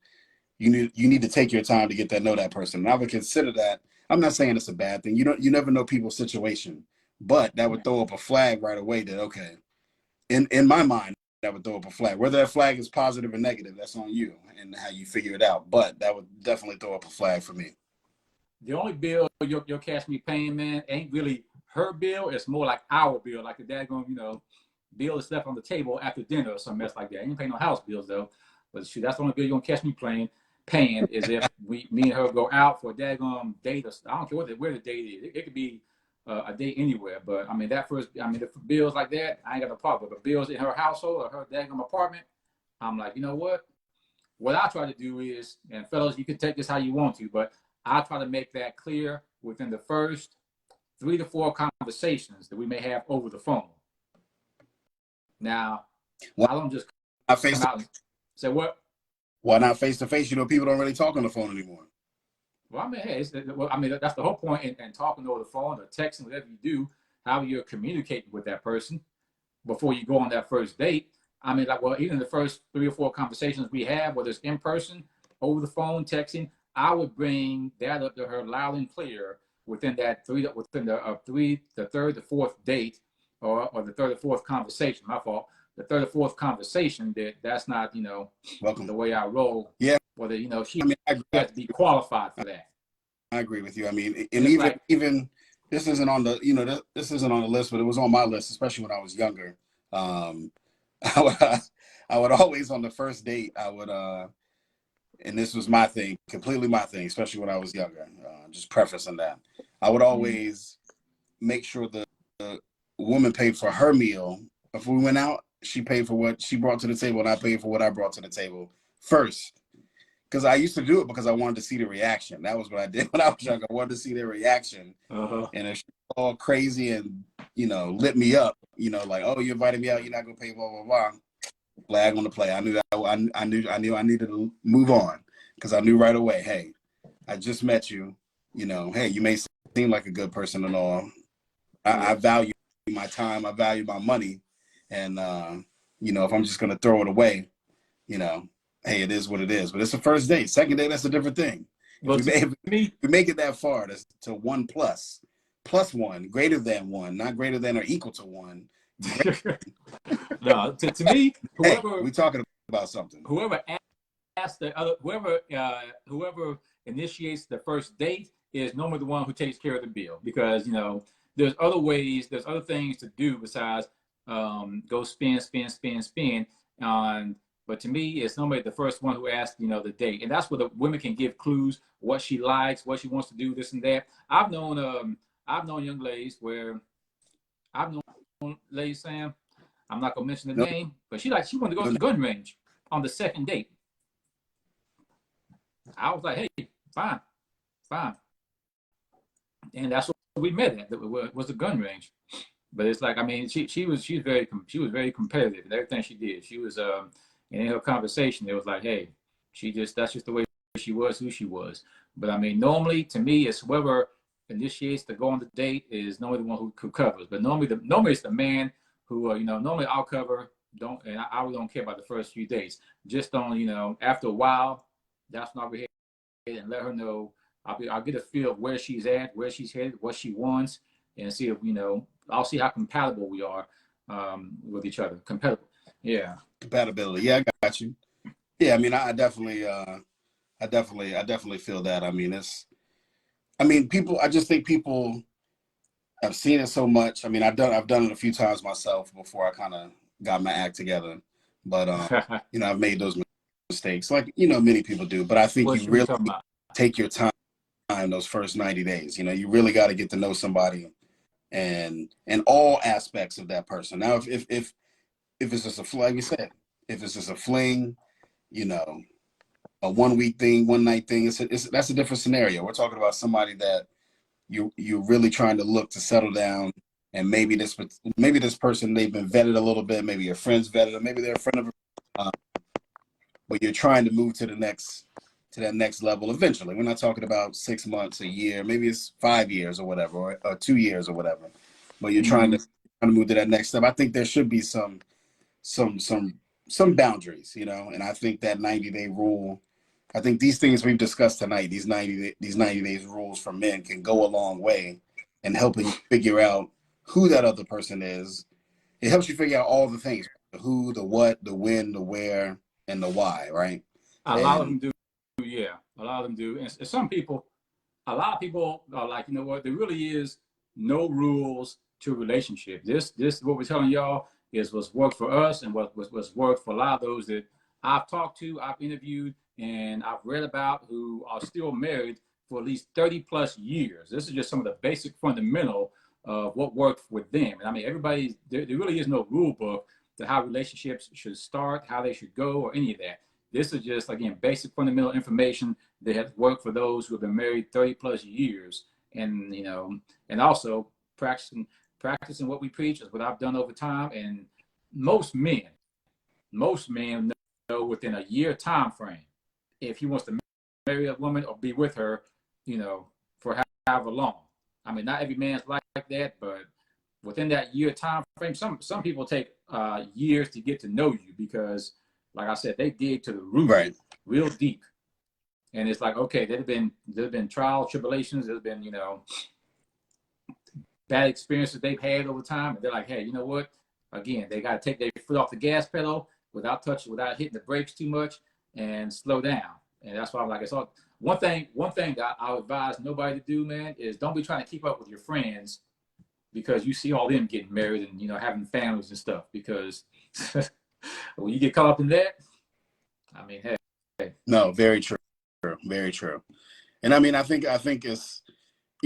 Speaker 1: you need to take your time to get to know that person. And I would consider that. I'm not saying it's a bad thing. You never know people's situation, but that would throw up a flag right away that, okay, in my mind, that would throw up a flag. Whether that flag is positive or negative, that's on you and how you figure it out. But that would definitely throw up a flag for me.
Speaker 2: The only bill you'll catch me paying, man, ain't really her bill. It's more like our bill, like the daggone, bill is left on the table after dinner or some mess like that. I ain't paying no house bills though. But shoot, that's the only bill you're gonna catch me paying is if me and her go out for a daggone date. Or I don't care where the date is. It could be a date anywhere. But I mean, that first, I mean, the bills like that, I ain't got no problem. But the bills in her household or her daggum apartment, I'm like, you know what? What I try to do is, and fellas, you can take this how you want to, but I try to make that clear within the first 3 to 4 conversations that we may have over the phone. Now,
Speaker 1: Why
Speaker 2: I don't just
Speaker 1: not
Speaker 2: come out and say, what?
Speaker 1: Why not face to face? You know, people don't really talk on the phone anymore.
Speaker 2: Well, I mean, hey, I mean, that's the whole point in talking over the phone or texting, whatever you do, how you're communicating with that person before you go on that first date. I mean, like, well, even the first 3 or 4 conversations we have, whether it's in person, over the phone, texting, I would bring that up to her loud and clear within the third, the fourth date, or the third or fourth conversation. My fault. The third or fourth conversation that's not, you know,
Speaker 1: Welcome.
Speaker 2: the way I roll.
Speaker 1: Yeah.
Speaker 2: Whether, you know, she
Speaker 1: I
Speaker 2: has to be qualified for that.
Speaker 1: I agree with you. I mean, and even this isn't on the, you know, this isn't on the list, but it was on my list, especially when I was younger. I would always, on the first date, I would, and this was my thing, completely my thing, especially when I was younger. Just prefacing that, I would always make sure the woman paid for her meal. If we went out, she paid for what she brought to the table, and I paid for what I brought to the table first. Because I used to do it because I wanted to see the reaction. That was what I did when I was younger. I wanted to see their reaction. And if she was all crazy and, you know, lit me up, you know, like, oh, you invited me out, you're not gonna pay, blah blah blah. Flag on the play. I knew that I knew I needed to move on, because I knew right away, hey, I just met you. You know, hey, you may seem like a good person and all. I value my time. I value my money. And, you know, if I'm just gonna throw it away, you know, hey, it is what it is. But it's the first date. Second date, that's a different thing. If we make it that far, to 1 plus 1, greater than 1, not greater than or equal to 1.
Speaker 2: No, to me, whoever,
Speaker 1: hey, we talking about something.
Speaker 2: Whoever asks the other, whoever initiates the first date is normally the one who takes care of the bill, because, you know, there's other ways, there's other things to do besides go spin. But to me, it's normally the first one who asks, you know, the date. And that's where the women can give clues, what she likes, what she wants to do, this and that. I've known young ladies where ladies, Sam, I'm not gonna mention the name, but she wanted to go to the gun range on the second date. I was like, hey, fine. And that's what we met at, was the gun range. But it's like, I mean, she was very competitive in everything she did. She was and in her conversation, it was like, hey, that's just the way she was, who she was. But I mean, normally, to me, it's whoever initiates to go on the date is normally the one who covers. But normally it's the man who, you know, normally I'll cover. And I really don't care about the first few days. Just on, you know, after a while, that's when I'll be here and let her know. I'll get a feel of where she's at, where she's headed, what she wants, and see if, you know, I'll see how compatible we are with each other. Yeah.
Speaker 1: Compatibility. Yeah, I got you. Yeah, I mean, I definitely feel that. I mean, people. I just think people have seen it so much. I mean, I've done it a few times myself before I kind of got my act together. But you know, I've made those mistakes, like, you know, many people do. But I think you really take your time those first 90 days. You know, you really got to get to know somebody and all aspects of that person. Now, if it's just a, like we said, if it's just a fling, you know, a 1 week thing, one night thing, that's a different scenario. We're talking about somebody that you're really trying to look to settle down, and maybe this person, they've been vetted a little bit, maybe your friends vetted them, maybe they're a friend of, but you're trying to move to that next level eventually. We're not talking about 6 months, a year, maybe it's 5 years or whatever, or 2 years or whatever. But you're trying to move to that next step. I think there should be some boundaries, you know. And I think that 90-day rule, I think these things we've discussed tonight, these 90 days rules for men can go a long way in helping you figure out who that other person is. It helps you figure out all the things: the who, the what, the when, the where, and the why, right?
Speaker 2: A lot of them do, yeah. A lot of them do. And a lot of people are like, you know what, there really is no rules to relationships. This what we're telling y'all is what's worked for us and what's worked for a lot of those that I've talked to, I've interviewed, and I've read about, who are still married for at least 30 plus years. This is just some of the basic fundamental of what worked with them. And I mean, there really is no rule book to how relationships should start, how they should go, or any of that. This is just, again, basic fundamental information that has worked for those who have been married 30 plus years. And, and also practicing what we preach is what I've done over time. And most men know within a year time frame if he wants to marry a woman or be with her, for however long. I mean, not every man's like that, but within that year time frame, some people take years to get to know you because, like I said, they dig to the root,
Speaker 1: right,
Speaker 2: real deep. And it's like, okay, there've been trials, tribulations, there's been, bad experiences they've had over time. And they're like, hey, you know what? Again, they got to take their foot off the gas pedal without hitting the brakes too much and slow down. And that's why I'm like, it's all one thing that I would advise nobody to do, man, is don't be trying to keep up with your friends because you see all them getting married and, having families and stuff, because when you get caught up in that, I mean, hey.
Speaker 1: No, very true. Very true. And I mean, I think it's,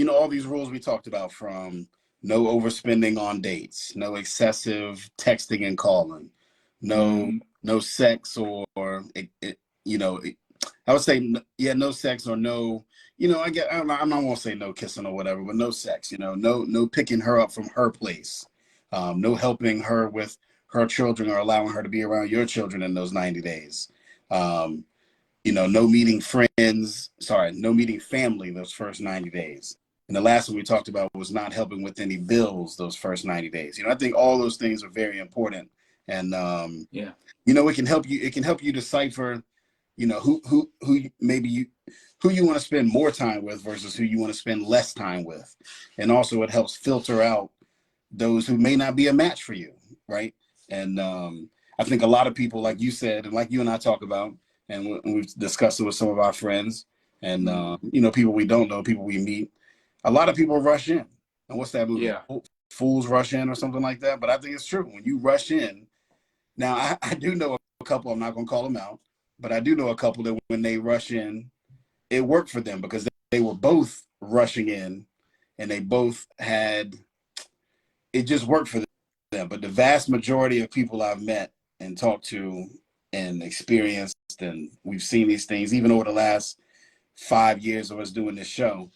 Speaker 1: all these rules we talked about, from no overspending on dates, no excessive texting and calling, no sex or I would say, no sex or no, I'm not gonna say no kissing or whatever, but no sex, no picking her up from her place, no helping her with her children or allowing her to be around your children in those 90 days. No meeting no meeting family those first 90 days. And the last one we talked about was not helping with any bills those first 90 days. I think all those things are very important. And, it can help you decipher, who you want to spend more time with versus who you want to spend less time with. And also it helps filter out those who may not be a match for you. Right. And I think a lot of people, like you said, and like you and I talk about, and we've discussed it with some of our friends and, people we don't know, people we meet, a lot of people rush in. And what's that movie?
Speaker 2: Yeah.
Speaker 1: Fools Rush In or something like that. But I think it's true. When you rush in, now I do know a couple, I'm not going to call them out, but I do know a couple that when they rush in, it worked for them because they were both rushing in and they both had, it just worked for them. But the vast majority of people I've met and talked to and experienced, and we've seen these things even over the last 5 years of us doing this show,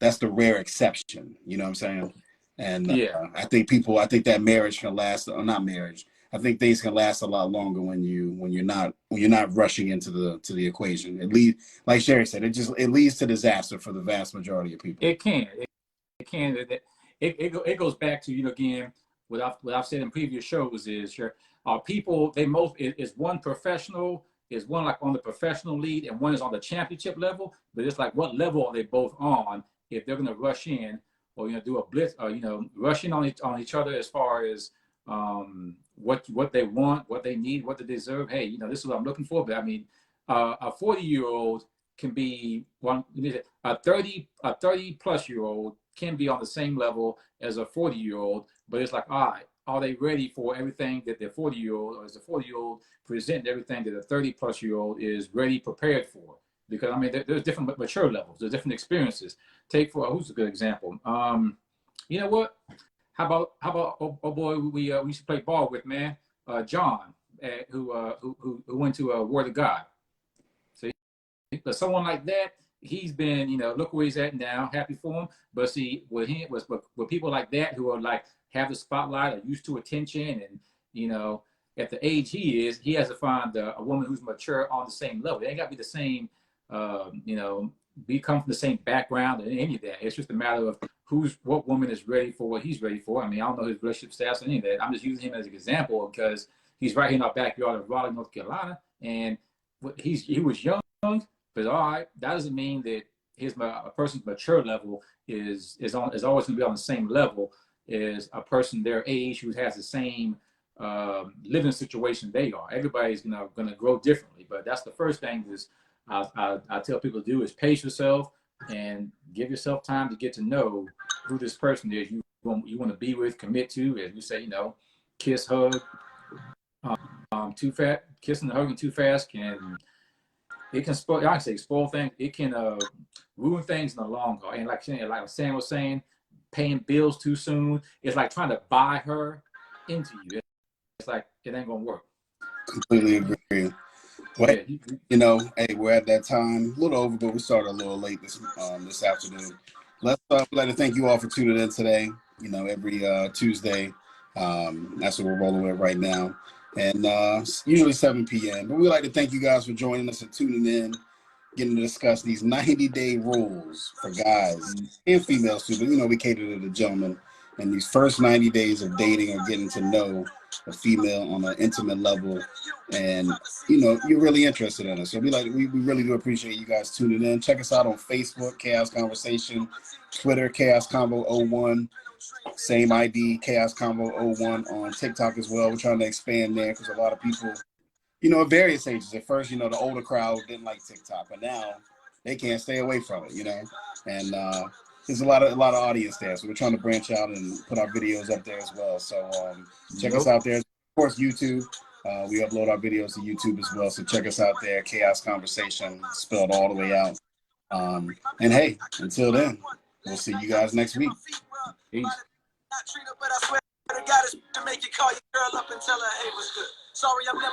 Speaker 1: that's the rare exception. You know what I'm saying? And I think that marriage can last, or not marriage, I think things can last a lot longer when you're not rushing into the equation. It leads, like Sherry said, it leads to disaster for the vast majority of people.
Speaker 2: It can. It goes back to, again, what I've said in previous shows is, people, is one professional, is one like on the professional lead and one is on the championship level, but it's like, what level are they both on if they're going to rush in or, do a blitz, or, rush in on each other as far as what they want, what they need, what they deserve. Hey, this is what I'm looking for. But I mean, a 40-year-old can be a 30 plus year old can be on the same level as a 40-year-old, but it's like, all right, are they ready for everything that their 40-year-old, or is the 40-year-old presenting everything that a 30 plus year old is ready, prepared for? Because I mean, there's different mature levels, there's different experiences. Who's a good example? You know what? How about oh boy, we used to play ball with, man, John, who went to Word of God. So, but someone like that, he's been, look where he's at now, happy for him. But see, with people like that who are like have the spotlight, are used to attention, and at the age he is, he has to find a woman who's mature on the same level. They ain't got to be the same, come from the same background or any of that. It's just a matter of what woman is ready for what he's ready for. I mean, I don't know his relationship status or any of that. I'm just using him as an example because he's right here in our backyard of Raleigh, North Carolina, and he was young, but all right, that doesn't mean that a person's mature level is always going to be on the same level as a person their age who has the same living situation they are. Everybody's going to grow differently, but that's the first thing is I tell people to do is pace yourself and give yourself time to get to know who this person is you want to be with, commit to, as we say, kiss, hug. Too fast, kissing and hugging too fast can spoil things. It can ruin things in the long haul. And like Sam was saying, paying bills too soon. It's like trying to buy her into you. It's like it ain't gonna work.
Speaker 1: Completely agree. Well,
Speaker 2: Yeah,
Speaker 1: you know, hey, we're at that time, a little over, but we started a little late this afternoon. We'd like to thank you all for tuning in today. You know, every Tuesday, that's what we're rolling with right now, and usually 7 p.m. But we'd like to thank you guys for joining us and tuning in, getting to discuss these 90-day rules for guys and females too. But you know, we cater to the gentlemen. And these first 90 days of dating or getting to know a female on an intimate level, and you know, you're really interested in it. So we really do appreciate you guys tuning in. Check us out on Facebook, Chaos Conversation, Twitter, Chaos Combo 01, same ID, Chaos Combo 01 on TikTok as well. We're trying to expand there because a lot of people, you know, at various ages. At first, you know, the older crowd didn't like TikTok, but now they can't stay away from it, you know. And there's a lot of audience there, so we're trying to branch out and put our videos up there as well. So check us out there. Of course, YouTube. We upload our videos to YouTube as well, so check us out there. Chaos Conversation, spelled all the way out. And hey, until then, we'll see you guys next week.
Speaker 2: Peace.
Speaker 3: Not treat her, but I swear to God, it's to make you call your girl up and tell her, hey, what's good? Sorry, I'm never